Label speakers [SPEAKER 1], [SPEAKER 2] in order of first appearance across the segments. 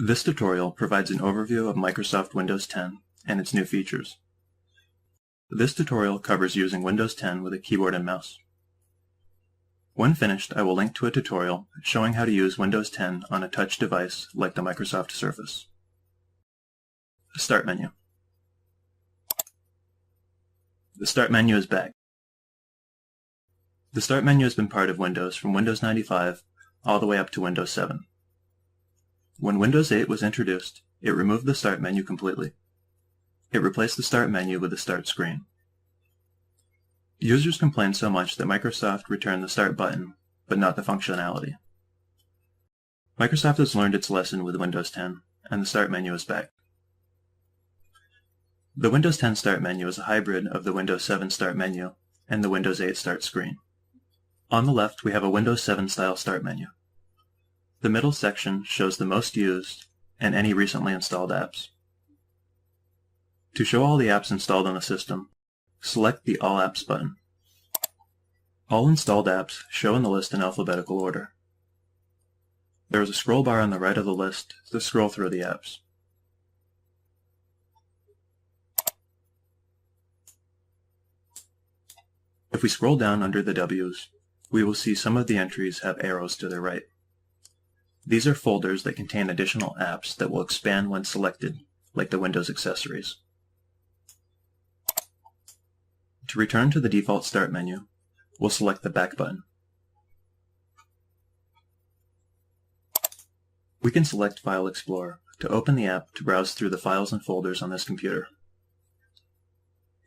[SPEAKER 1] This tutorial provides an overview of Microsoft Windows 10 and its new features. This tutorial covers using Windows 10 with a keyboard and mouse. When finished, I will link to a tutorial showing how to use Windows 10 on a touch device like the Microsoft Surface. Start menu. The Start menu is back. The Start menu has been part of Windows from Windows 95 all the way up to Windows 7. When Windows 8 was introduced, it removed the Start menu completely. It replaced the Start menu with the Start screen. Users complained so much that Microsoft returned the Start button, but not the functionality. Microsoft has learned its lesson with Windows 10, and the Start menu is back. The Windows 10 Start menu is a hybrid of the Windows 7 Start menu and the Windows 8 Start screen. On the left, we have a Windows 7 style Start menu. The middle section shows the most used and any recently installed apps. To show all the apps installed on the system, select the All Apps button. All installed apps show in the list in alphabetical order. There is a scroll bar on the right of the list to scroll through the apps. If we scroll down under the W's, we will see some of the entries have arrows to their right. These are folders that contain additional apps that will expand when selected, like the Windows accessories. To return to the default Start menu, we'll select the Back button. We can select File Explorer to open the app to browse through the files and folders on this computer.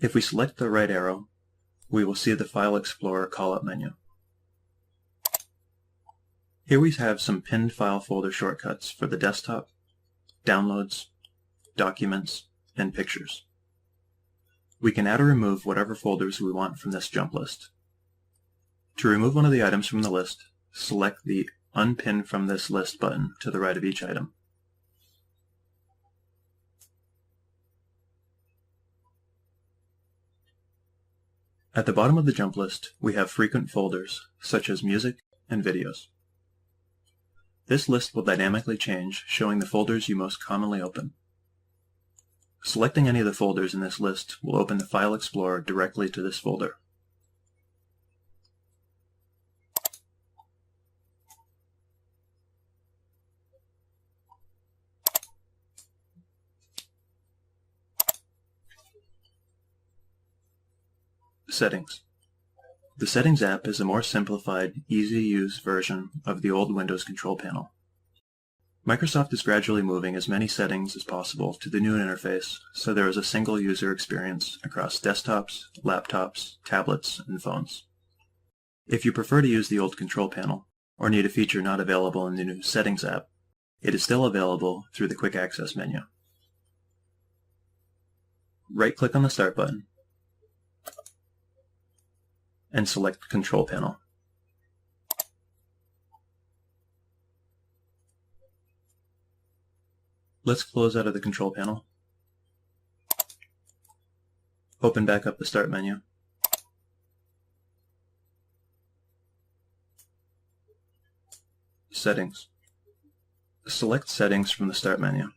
[SPEAKER 1] If we select the right arrow, we will see the File Explorer call-up menu. Here we have some pinned file folder shortcuts for the desktop, downloads, documents, and pictures. We can add or remove whatever folders we want from this jump list. To remove one of the items from the list, select the Unpin from this list button to the right of each item. At the bottom of the jump list, we have frequent folders, such as music and videos. This list will dynamically change, showing the folders you most commonly open. Selecting any of the folders in this list will open the File Explorer directly to this folder. Settings. The Settings app is a more simplified, easy-to-use version of the old Windows control panel. Microsoft is gradually moving as many settings as possible to the new interface, so there is a single user experience across desktops, laptops, tablets, and phones. If you prefer to use the old control panel, or need a feature not available in the new Settings app, it is still available through the Quick Access menu. Right-click on the Start button, and select Control Panel. Let's close out of the Control Panel. Open back up the Start menu. Settings. Select Settings from the Start menu.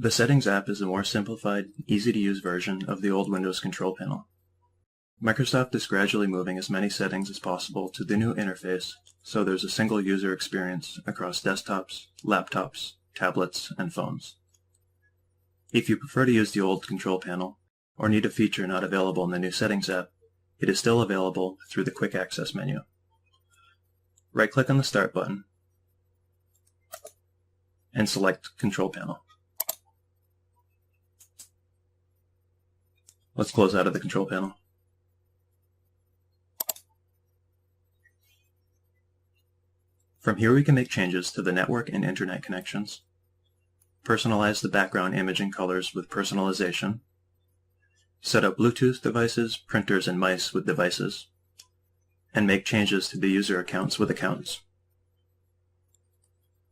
[SPEAKER 1] The Settings app is a more simplified, easy-to-use version of the old Windows control panel. Microsoft is gradually moving as many settings as possible to the new interface, so there's a single user experience across desktops, laptops, tablets, and phones. If you prefer to use the old control panel, or need a feature not available in the new Settings app, it is still available through the Quick Access menu. Right-click on the Start button, and select Control Panel. Let's close out of the control panel. From here we can make changes to the network and internet connections, personalize the background image and colors with personalization, set up Bluetooth devices, printers, and mice with devices, and make changes to the user accounts with accounts.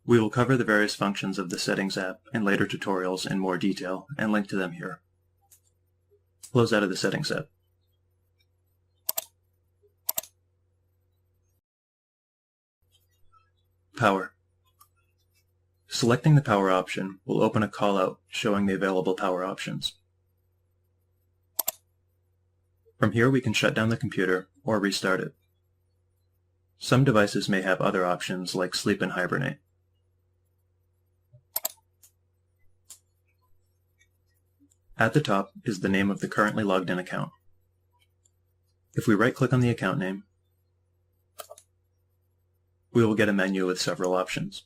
[SPEAKER 1] We will cover the various functions of the Settings app in later tutorials in more detail and link to them here. Close out of the Settings app. Power. Selecting the power option will open a callout showing the available power options. From here we can shut down the computer or restart it. Some devices may have other options like sleep and hibernate. At the top is the name of the currently logged in account. If we right-click on the account name, we will get a menu with several options.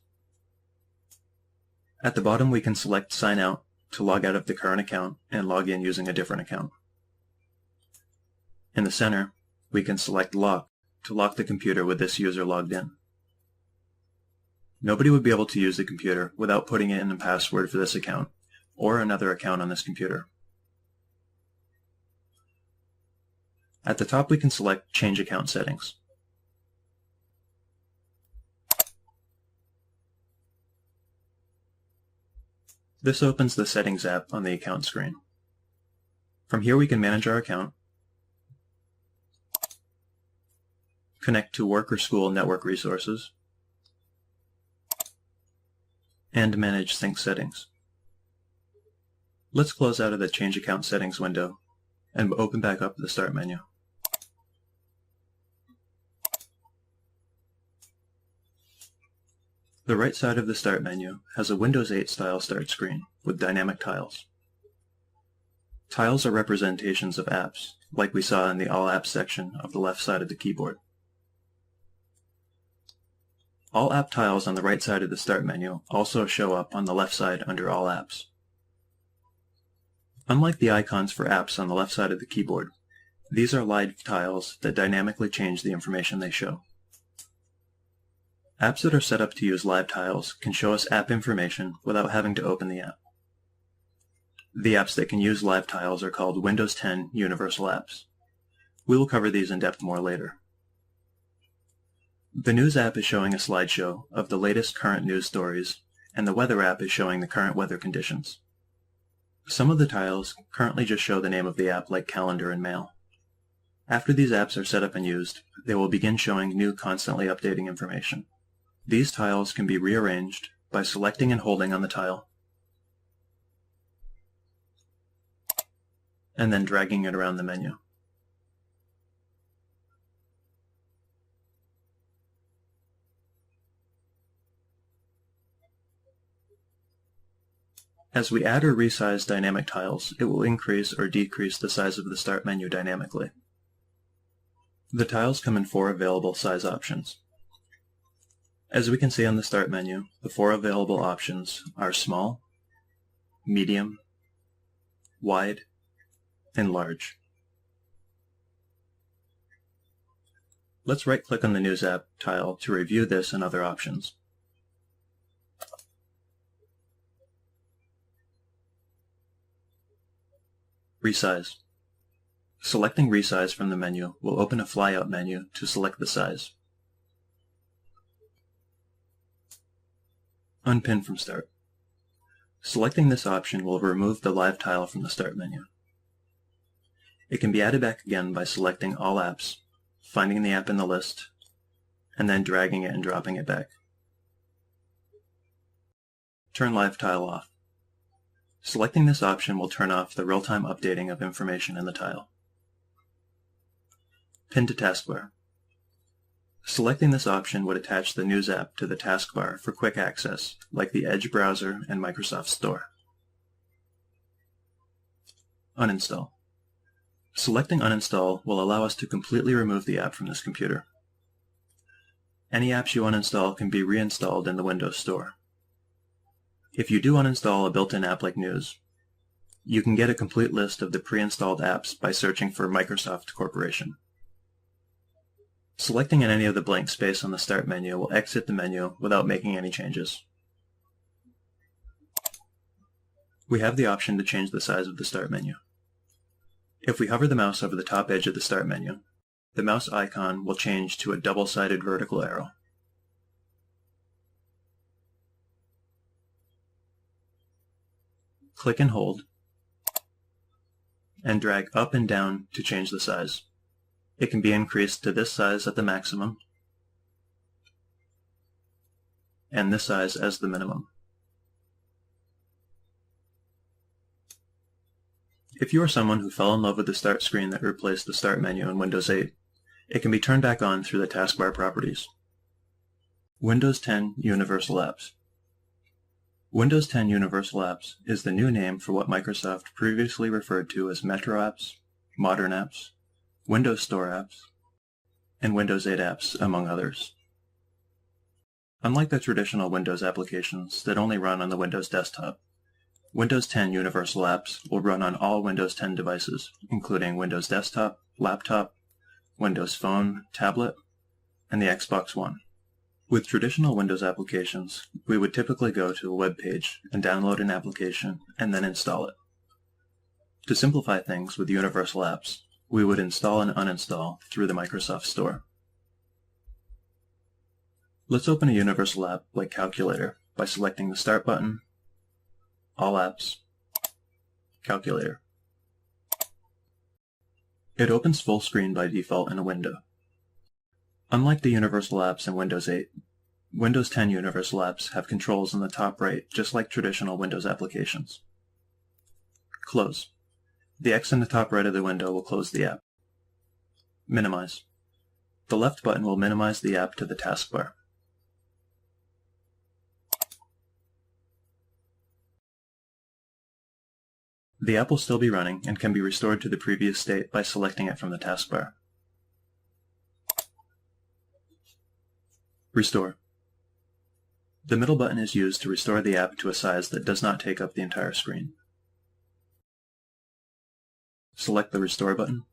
[SPEAKER 1] At the bottom we can select Sign Out to log out of the current account and log in using a different account. In the center, we can select Lock to lock the computer with this user logged in. Nobody would be able to use the computer without putting in a password for this account or another account on this computer. At the top we can select Change Account Settings. This opens the Settings app on the account screen. From here we can manage our account, connect to work or school network resources, and manage sync settings. Let's close out of the Change Account Settings window and open back up the Start menu. The right side of the Start menu has a Windows 8 style start screen with dynamic tiles. Tiles are representations of apps, like we saw in the All Apps section of the left side of the keyboard. All app tiles on the right side of the Start menu also show up on the left side under All Apps. Unlike the icons for apps on the left side of the keyboard, these are live tiles that dynamically change the information they show. Apps that are set up to use live tiles can show us app information without having to open the app. The apps that can use live tiles are called Windows 10 Universal Apps. We will cover these in depth more later. The News app is showing a slideshow of the latest current news stories, and the Weather app is showing the current weather conditions. Some of the tiles currently just show the name of the app, like Calendar and Mail. After these apps are set up and used, they will begin showing new constantly updating information. These tiles can be rearranged by selecting and holding on the tile, and then dragging it around the menu. As we add or resize dynamic tiles, it will increase or decrease the size of the Start menu dynamically. The tiles come in 4 available size options. As we can see on the Start menu, the 4 available options are Small, Medium, Wide, and Large. Let's right-click on the News app tile to review this and other options. Resize. Selecting Resize from the menu will open a flyout menu to select the size. Unpin from Start. Selecting this option will remove the live tile from the Start menu. It can be added back again by selecting All Apps, finding the app in the list, and then dragging it and dropping it back. Turn live tile off. Selecting this option will turn off the real-time updating of information in the tile. Pin to taskbar. Selecting this option would attach the News app to the taskbar for quick access, like the Edge browser and Microsoft Store. Uninstall. Selecting Uninstall will allow us to completely remove the app from this computer. Any apps you uninstall can be reinstalled in the Windows Store. If you do uninstall a built-in app like News, you can get a complete list of the pre-installed apps by searching for Microsoft Corporation. Selecting in any of the blank space on the Start menu will exit the menu without making any changes. We have the option to change the size of the Start menu. If we hover the mouse over the top edge of the Start menu, the mouse icon will change to a double-sided vertical arrow. Click and hold, and drag up and down to change the size. It can be increased to this size at the maximum, and this size as the minimum. If you are someone who fell in love with the Start screen that replaced the Start menu in Windows 8, it can be turned back on through the taskbar properties. Windows 10 Universal Apps. Windows 10 Universal Apps is the new name for what Microsoft previously referred to as Metro Apps, Modern Apps, Windows Store Apps, and Windows 8 Apps, among others. Unlike the traditional Windows applications that only run on the Windows desktop, Windows 10 Universal Apps will run on all Windows 10 devices, including Windows Desktop, Laptop, Windows Phone, Tablet, and the Xbox One. With traditional Windows applications, we would typically go to a web page and download an application and then install it. To simplify things with Universal Apps, we would install and uninstall through the Microsoft Store. Let's open a Universal app like Calculator by selecting the Start button, All Apps, Calculator. It opens full screen by default in a window. Unlike the Universal Apps in Windows 8, Windows 10 Universal Apps have controls in the top right just like traditional Windows applications. Close. The X in the top right of the window will close the app. Minimize. The left button will minimize the app to the taskbar. The app will still be running and can be restored to the previous state by selecting it from the taskbar. Restore. The middle button is used to restore the app to a size that does not take up the entire screen. Select the Restore button.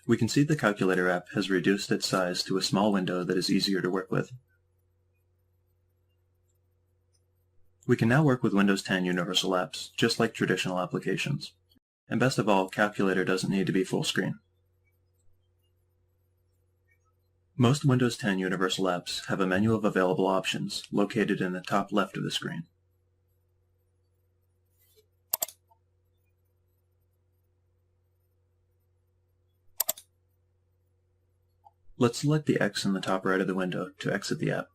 [SPEAKER 1] We can see the Calculator app has reduced its size to a small window that is easier to work with. We can now work with Windows 10 Universal Apps, just like traditional applications. And best of all, Calculator doesn't need to be full screen. Most Windows 10 Universal Apps have a menu of available options located in the top left of the screen. Let's select the X in the top right of the window to exit the app.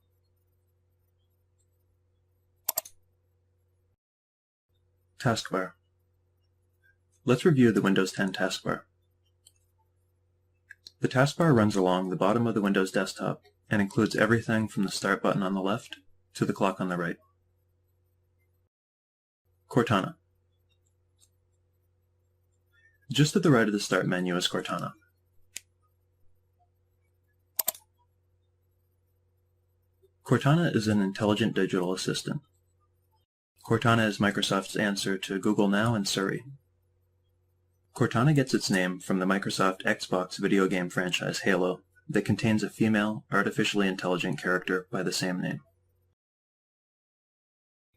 [SPEAKER 1] Taskbar. Let's review the Windows 10 taskbar. The taskbar runs along the bottom of the Windows desktop and includes everything from the Start button on the left to the clock on the right. Cortana. Just to the right of the Start menu is Cortana. Cortana is an intelligent digital assistant. Cortana is Microsoft's answer to Google Now and Siri. Cortana gets its name from the Microsoft Xbox video game franchise Halo that contains a female, artificially intelligent character by the same name.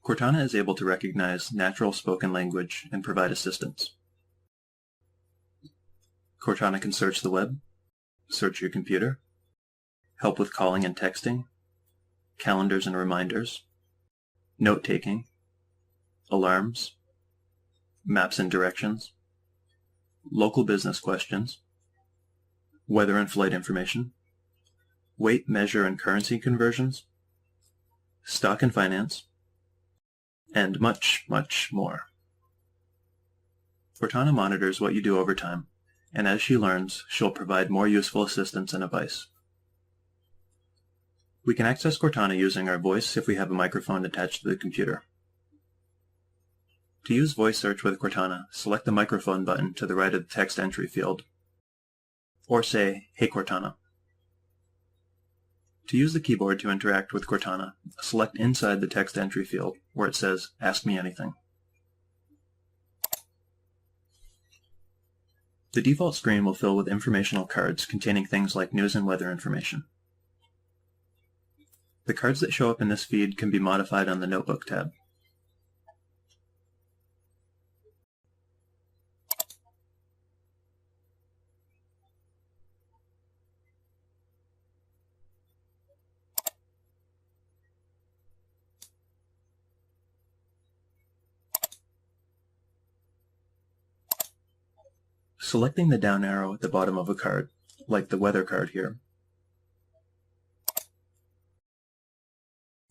[SPEAKER 1] Cortana is able to recognize natural spoken language and provide assistance. Cortana can search the web, search your computer, help with calling and texting, calendars and reminders, note-taking, alarms, maps and directions, local business questions, weather and flight information, weight, measure, and currency conversions, stock and finance, and much, much more. Cortana monitors what you do over time, and as she learns, she'll provide more useful assistance and advice. We can access Cortana using our voice if we have a microphone attached to the computer. To use voice search with Cortana, select the microphone button to the right of the text entry field, or say, "Hey Cortana." To use the keyboard to interact with Cortana, select inside the text entry field where it says, "Ask me anything." The default screen will fill with informational cards containing things like news and weather information. The cards that show up in this feed can be modified on the Notebook tab. Selecting the down arrow at the bottom of a card like the weather card here.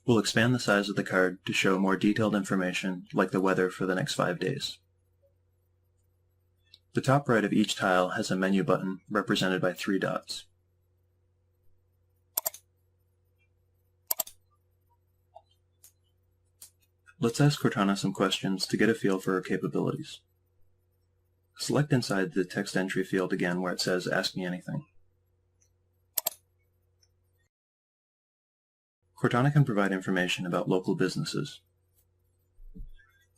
[SPEAKER 1] We'll expand the size of the card to show more detailed information like the weather for the next 5 days. The top right of each tile has a menu button represented by 3 dots. Let's ask Cortana some questions to get a feel for her capabilities. Select inside the text entry field again where it says Ask Me Anything. Cortana can provide information about local businesses.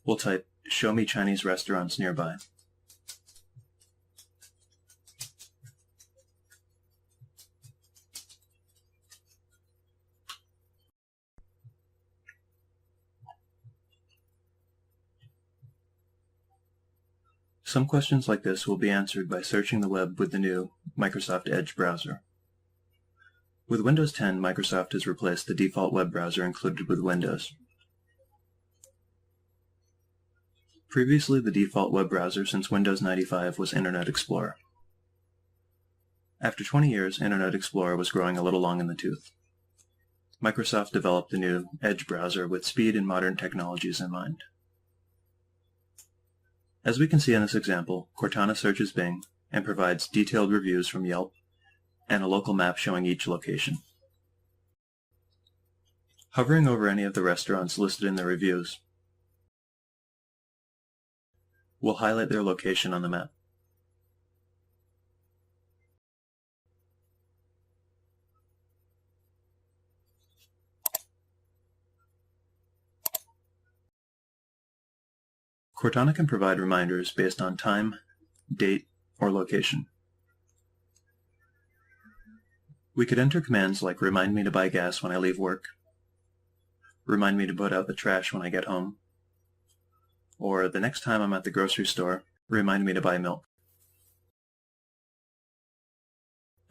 [SPEAKER 1] We'll type, Show me Chinese restaurants nearby. Some questions like this will be answered by searching the web with the new Microsoft Edge browser. With Windows 10, Microsoft has replaced the default web browser included with Windows. Previously, the default web browser since Windows 95 was Internet Explorer. After 20 years, Internet Explorer was growing a little long in the tooth. Microsoft developed the new Edge browser with speed and modern technologies in mind. As we can see in this example, Cortana searches Bing and provides detailed reviews from Yelp and a local map showing each location. Hovering over any of the restaurants listed in the reviews will highlight their location on the map. Cortana can provide reminders based on time, date, or location. We could enter commands like remind me to buy gas when I leave work, remind me to put out the trash when I get home, or the next time I'm at the grocery store, remind me to buy milk.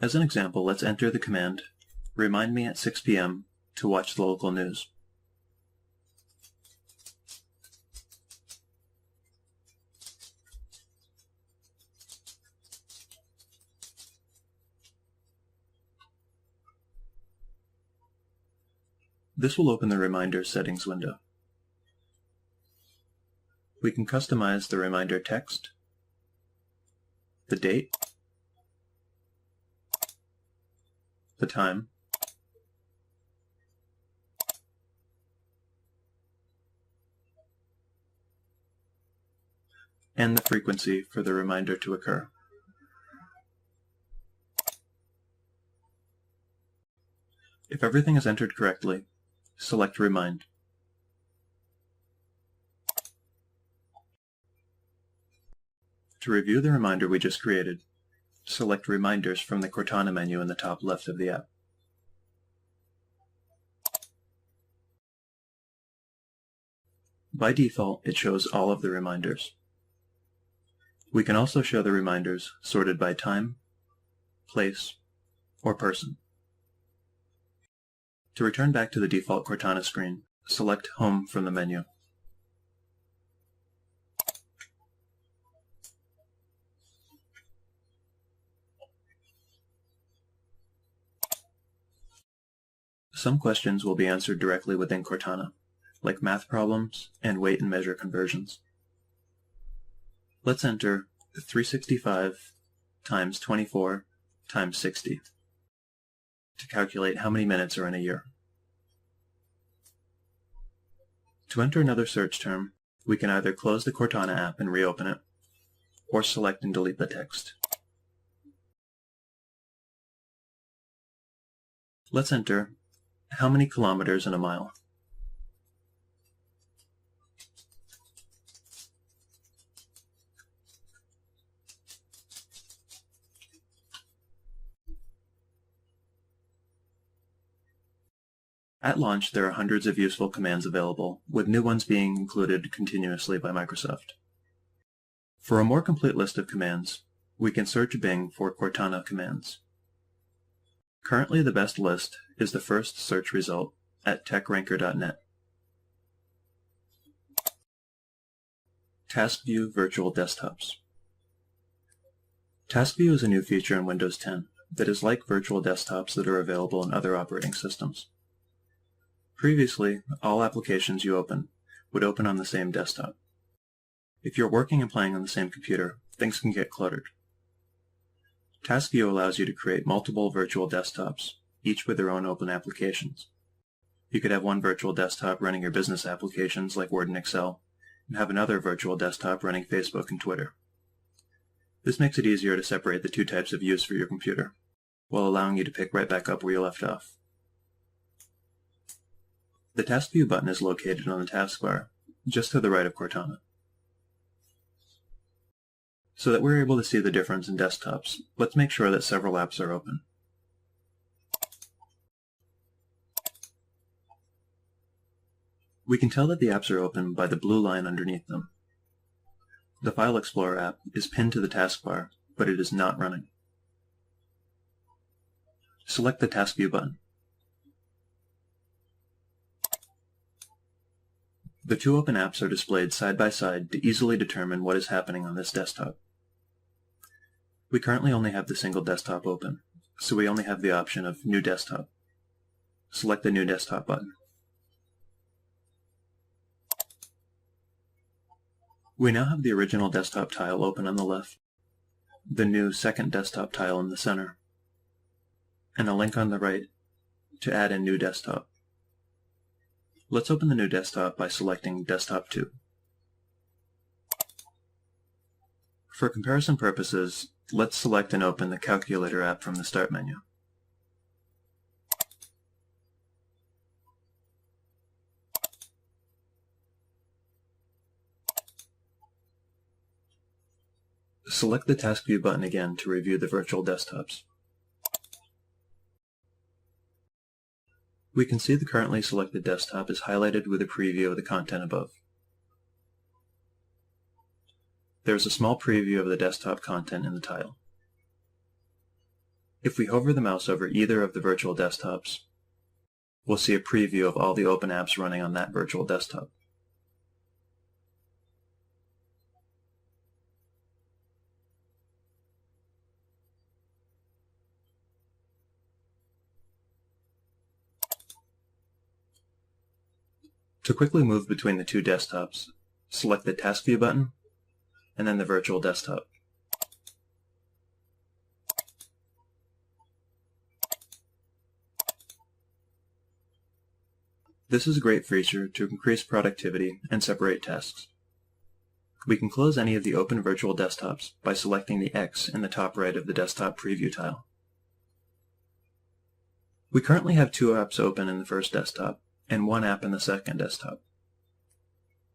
[SPEAKER 1] As an example, let's enter the command, remind me at 6 p.m. to watch the local news. This will open the Reminder Settings window. We can customize the reminder text, the date, the time, and the frequency for the reminder to occur. If everything is entered correctly, select Remind. To review the reminder we just created, select Reminders from the Cortana menu in the top left of the app. By default, it shows all of the reminders. We can also show the reminders sorted by time, place, or person. To return back to the default Cortana screen, select Home from the menu. Some questions will be answered directly within Cortana, like math problems and weight and measure conversions. Let's enter 365 times 24 times 60 to calculate how many minutes are in a year. To enter another search term, we can either close the Cortana app and reopen it, or select and delete the text. Let's enter how many kilometers in a mile. At launch, there are hundreds of useful commands available, with new ones being included continuously by Microsoft. For a more complete list of commands, we can search Bing for Cortana commands. Currently, the best list is the first search result at techranker.net. TaskView Virtual Desktops. TaskView is a new feature in Windows 10 that is like virtual desktops that are available in other operating systems. Previously, all applications you open would open on the same desktop. If you're working and playing on the same computer, things can get cluttered. TaskView allows you to create multiple virtual desktops, each with their own open applications. You could have one virtual desktop running your business applications like Word and Excel, and have another virtual desktop running Facebook and Twitter. This makes it easier to separate the two types of use for your computer, while allowing you to pick right back up where you left off. The TaskView button is located on the taskbar, just to the right of Cortana. So that we're able to see the difference in desktops, let's make sure that several apps are open. We can tell that the apps are open by the blue line underneath them. The File Explorer app is pinned to the taskbar, but it is not running. Select the TaskView button. The two open apps are displayed side by side to easily determine what is happening on this desktop. We currently only have the single desktop open, so we only have the option of New Desktop. Select the New Desktop button. We now have the original desktop tile open on the left, the new second desktop tile in the center, and a link on the right to add a new desktop. Let's open the new desktop by selecting Desktop 2. For comparison purposes, let's select and open the Calculator app from the Start menu. Select the TaskView button again to review the virtual desktops. We can see the currently selected desktop is highlighted with a preview of the content above. There is a small preview of the desktop content in the tile. If we hover the mouse over either of the virtual desktops, we'll see a preview of all the open apps running on that virtual desktop. To quickly move between the two desktops, select the TaskView button and then the virtual desktop. This is a great feature to increase productivity and separate tasks. We can close any of the open virtual desktops by selecting the X in the top right of the desktop preview tile. We currently have two apps open in the first desktop and one app in the second desktop.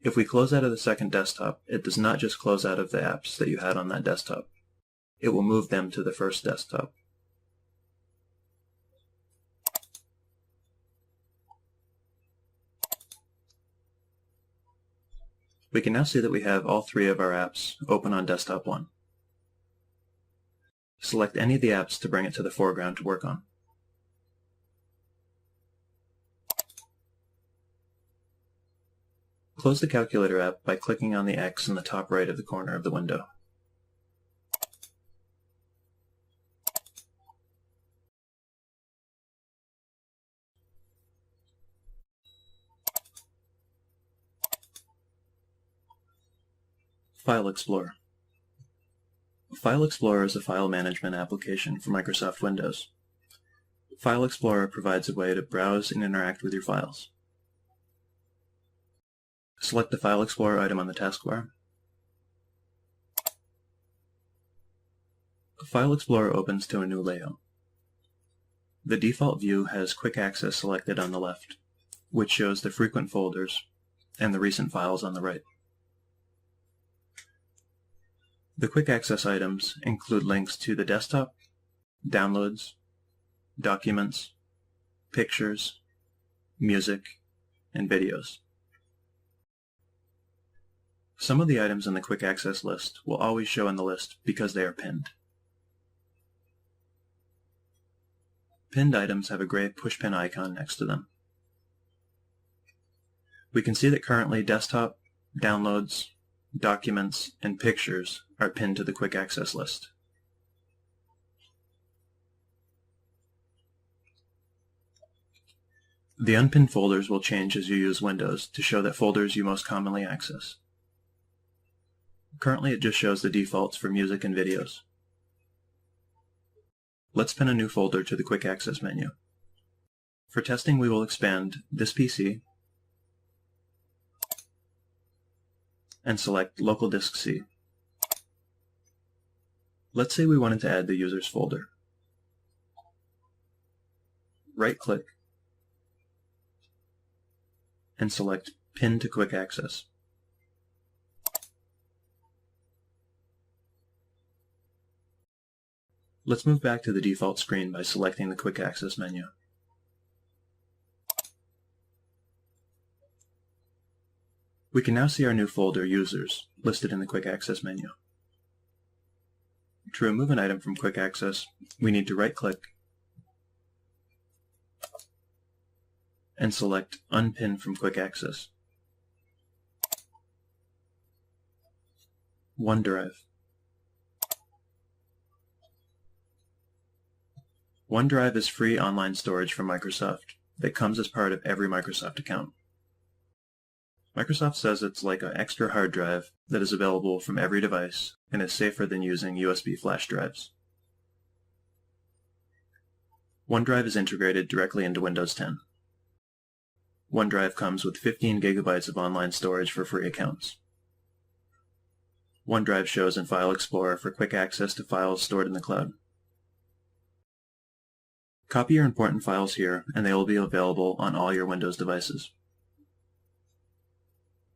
[SPEAKER 1] If we close out of the second desktop, it does not just close out of the apps that you had on that desktop. It will move them to the first desktop. We can now see that we have all three of our apps open on desktop 1. Select any of the apps to bring it to the foreground to work on. Close the Calculator app by clicking on the X in the top right of the corner of the window. File Explorer. File Explorer is a file management application for Microsoft Windows. File Explorer provides a way to browse and interact with your files. Select the File Explorer item on the taskbar. File Explorer opens to a new layout. The default view has Quick Access selected on the left, which shows the frequent folders and the recent files on the right. The Quick Access items include links to the desktop, downloads, documents, pictures, music, and videos. Some of the items in the Quick Access list will always show in the list because they are pinned. Pinned items have a gray pushpin icon next to them. We can see that currently desktop, downloads, documents, and pictures are pinned to the Quick Access list. The unpinned folders will change as you use Windows to show that folders you most commonly access. Currently it just shows the defaults for music and videos. Let's pin a new folder to the Quick Access menu. For testing, we will expand this PC and select Local Disk C. Let's say we wanted to add the user's folder. Right-click and select Pin to Quick Access. Let's move back to the default screen by selecting the Quick Access menu. We can now see our new folder, Users, listed in the Quick Access menu. To remove an item from Quick Access, we need to right-click and select Unpin from Quick Access. OneDrive. OneDrive is free online storage from Microsoft that comes as part of every Microsoft account. Microsoft says it's like an extra hard drive that is available from every device and is safer than using USB flash drives. OneDrive is integrated directly into Windows 10. OneDrive comes with 15 gigabytes of online storage for free accounts. OneDrive shows in File Explorer for quick access to files stored in the cloud. Copy your important files here, and they will be available on all your Windows devices.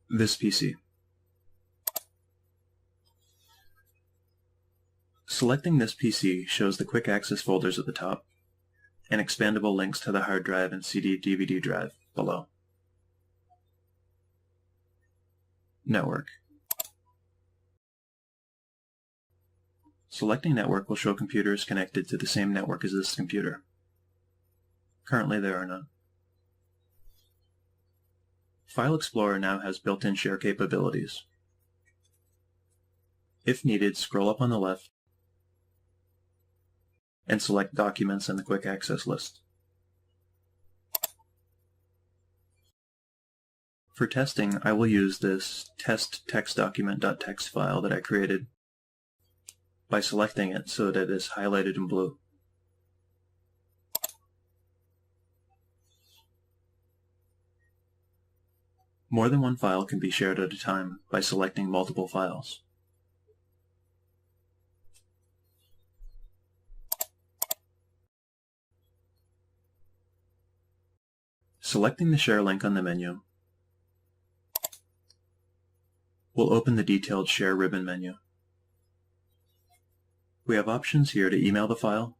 [SPEAKER 1] This PC. Selecting this PC shows the quick access folders at the top and expandable links to the hard drive and CD/DVD drive below. Network. Selecting network will show computers connected to the same network as this computer. Currently there are none. File Explorer now has built-in share capabilities. If needed, scroll up on the left and select Documents in the Quick Access list. For testing, I will use this test text-document.txt file that I created by selecting it so that it is highlighted in blue. More than one file can be shared at a time by selecting multiple files. Selecting the share link on the menu will open the detailed Share ribbon menu. We have options here to email the file,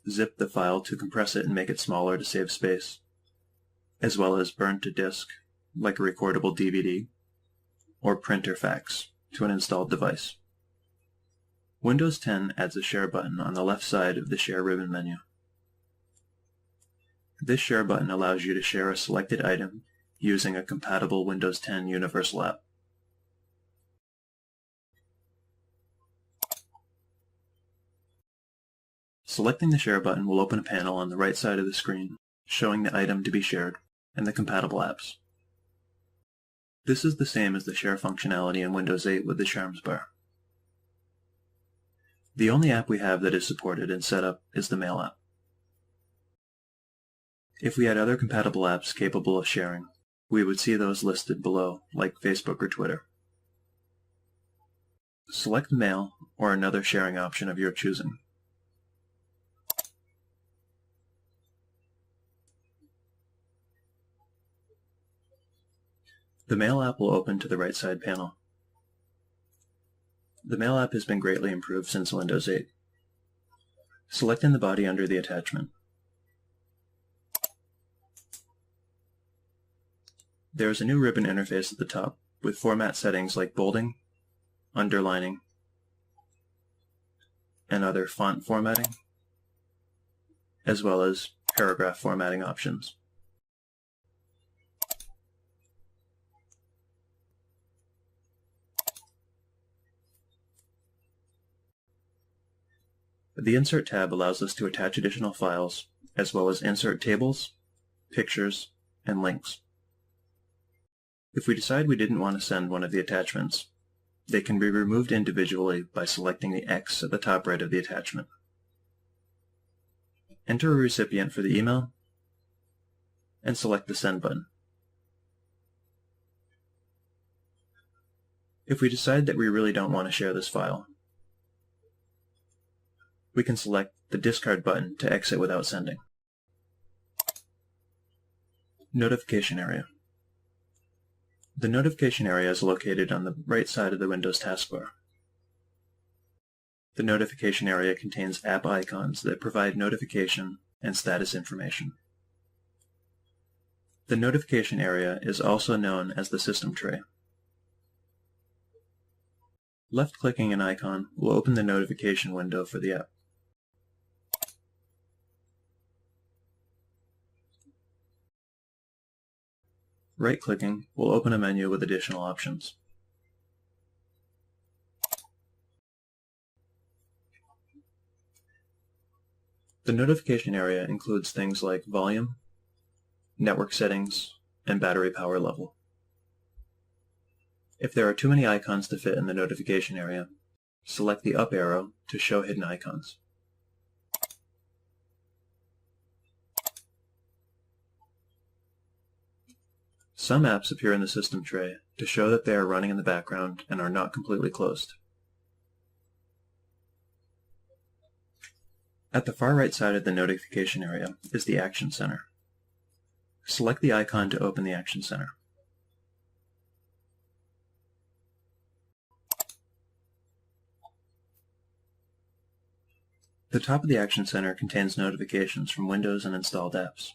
[SPEAKER 1] zip the file to compress it and make it smaller to save space, as well as burn to disk, like a recordable DVD, or print or fax to an installed device. Windows 10 adds a Share button on the left side of the Share ribbon menu. This Share button allows you to share a selected item using a compatible Windows 10 Universal app. Selecting the Share button will open a panel on the right side of the screen showing the item to be shared and the compatible apps. This is the same as the share functionality in Windows 8 with the Charms bar. The only app we have that is supported and set up is the Mail app. If we had other compatible apps capable of sharing, we would see those listed below, like Facebook or Twitter. Select Mail or another sharing option of your choosing. The Mail app will open to the right side panel. The Mail app has been greatly improved since Windows 8. Select in the body under the attachment. There is a new ribbon interface at the top with format settings like bolding, underlining, and other font formatting, as well as paragraph formatting options. The Insert tab allows us to attach additional files, as well as insert tables, pictures, and links. If we decide we didn't want to send one of the attachments, they can be removed individually by selecting the X at the top right of the attachment. Enter a recipient for the email, and select the Send button. If we decide that we really don't want to share this file, we can select the Discard button to exit without sending. Notification area. The notification area is located on the right side of the Windows taskbar. The notification area contains app icons that provide notification and status information. The notification area is also known as the system tray. Left-clicking an icon will open the notification window for the app. Right-clicking will open a menu with additional options. The notification area includes things like volume, network settings, and battery power level. If there are too many icons to fit in the notification area, select the up arrow to show hidden icons. Some apps appear in the system tray to show that they are running in the background and are not completely closed. At the far right side of the notification area is the Action Center. Select the icon to open the Action Center. The top of the Action Center contains notifications from Windows and installed apps.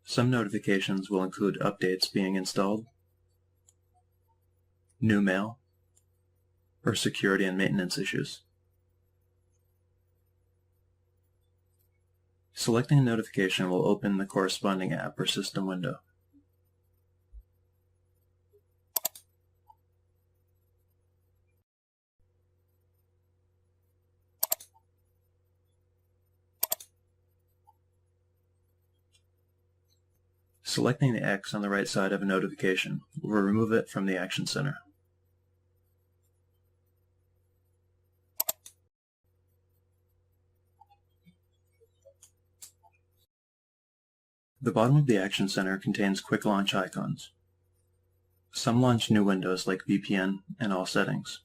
[SPEAKER 1] Some notifications will include updates being installed, new mail, or security and maintenance issues. Selecting a notification will open the corresponding app or system window. Selecting the X on the right side of a notification will remove it from the Action Center. The bottom of the Action Center contains quick launch icons. Some launch new windows like VPN and all settings.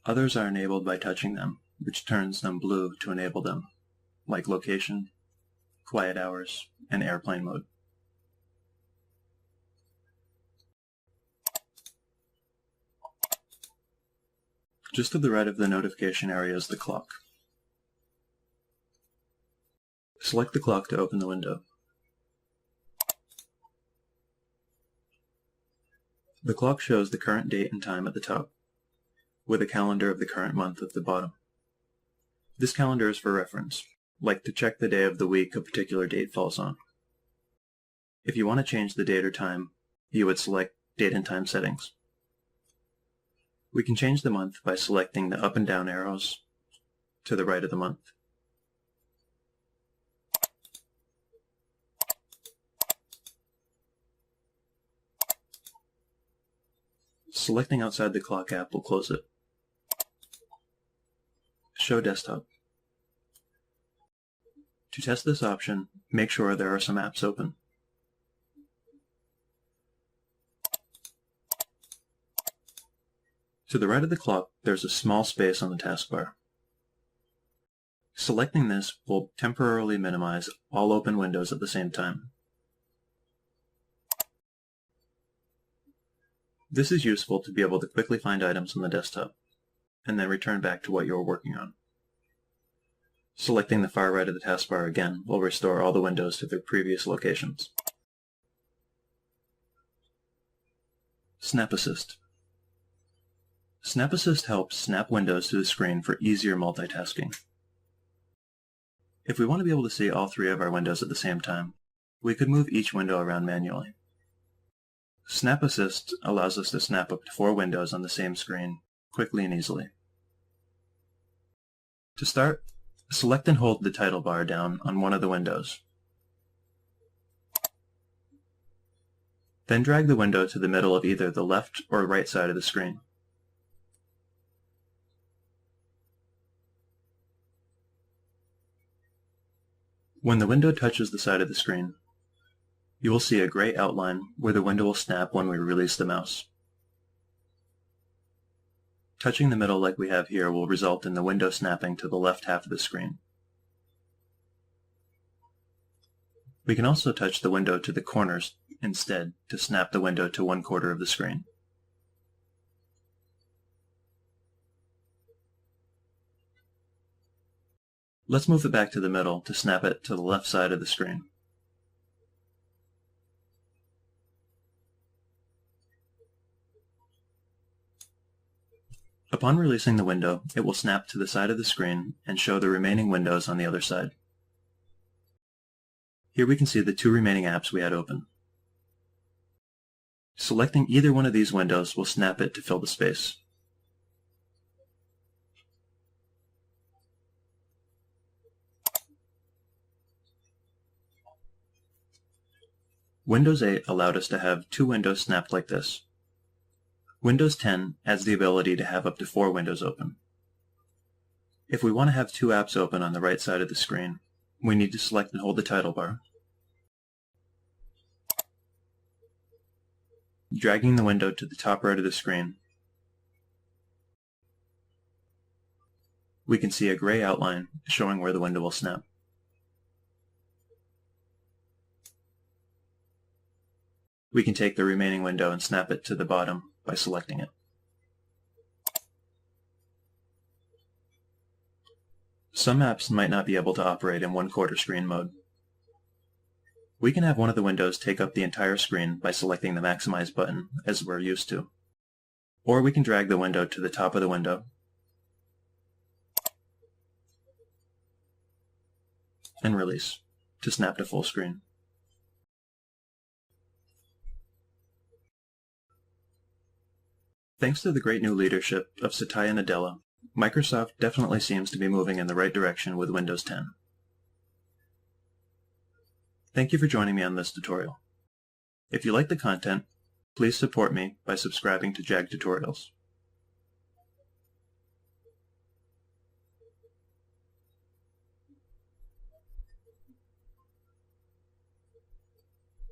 [SPEAKER 1] Others are enabled by touching them, which turns them blue to enable them, like location, quiet hours, and airplane mode. Just to the right of the notification area is the clock. Select the clock to open the window. The clock shows the current date and time at the top, with a calendar of the current month at the bottom. This calendar is for reference, like to check the day of the week a particular date falls on. If you want to change the date or time, you would select Date and Time Settings. We can change the month by selecting the up and down arrows to the right of the month. Selecting outside the clock app will close it. Show Desktop. To test this option, make sure there are some apps open. To the right of the clock, there's a small space on the taskbar. Selecting this will temporarily minimize all open windows at the same time. This is useful to be able to quickly find items on the desktop, and then return back to what you are working on. Selecting the far right of the taskbar again will restore all the windows to their previous locations. Snap Assist. Snap Assist helps snap windows to the screen for easier multitasking. If we want to be able to see all three of our windows at the same time, we could move each window around manually. Snap Assist allows us to snap up to 4 windows on the same screen quickly and easily. To start, Select and hold the title bar down on one of the windows. Then drag the window to the middle of either the left or right side of the screen. When the window touches the side of the screen, you will see a gray outline where the window will snap when we release the mouse. Touching the middle like we have here will result in the window snapping to the left half of the screen. We can also touch the window to the corners instead to snap the window to one quarter of the screen. Let's move it back to the middle to snap it to the left side of the screen. Upon releasing the window, it will snap to the side of the screen and show the remaining windows on the other side. Here we can see the two remaining apps we had open. Selecting either one of these windows will snap it to fill the space. Windows 8 allowed us to have two windows snapped like this. Windows 10 adds the ability to have up to 4 windows open. If we want to have two apps open on the right side of the screen, we need to select and hold the title bar, dragging the window to the top right of the screen. We can see a gray outline showing where the window will snap. We can take the remaining window and snap it to the bottom by selecting it. Some apps might not be able to operate in one-quarter screen mode. We can have one of the windows take up the entire screen by selecting the Maximize button, as we're used to. Or we can drag the window to the top of the window and release to snap to full screen. Thanks to the great new leadership of Satya Nadella, Microsoft definitely seems to be moving in the right direction with Windows 10. Thank you for joining me on this tutorial. If you like the content, please support me by subscribing to JAG Tutorials.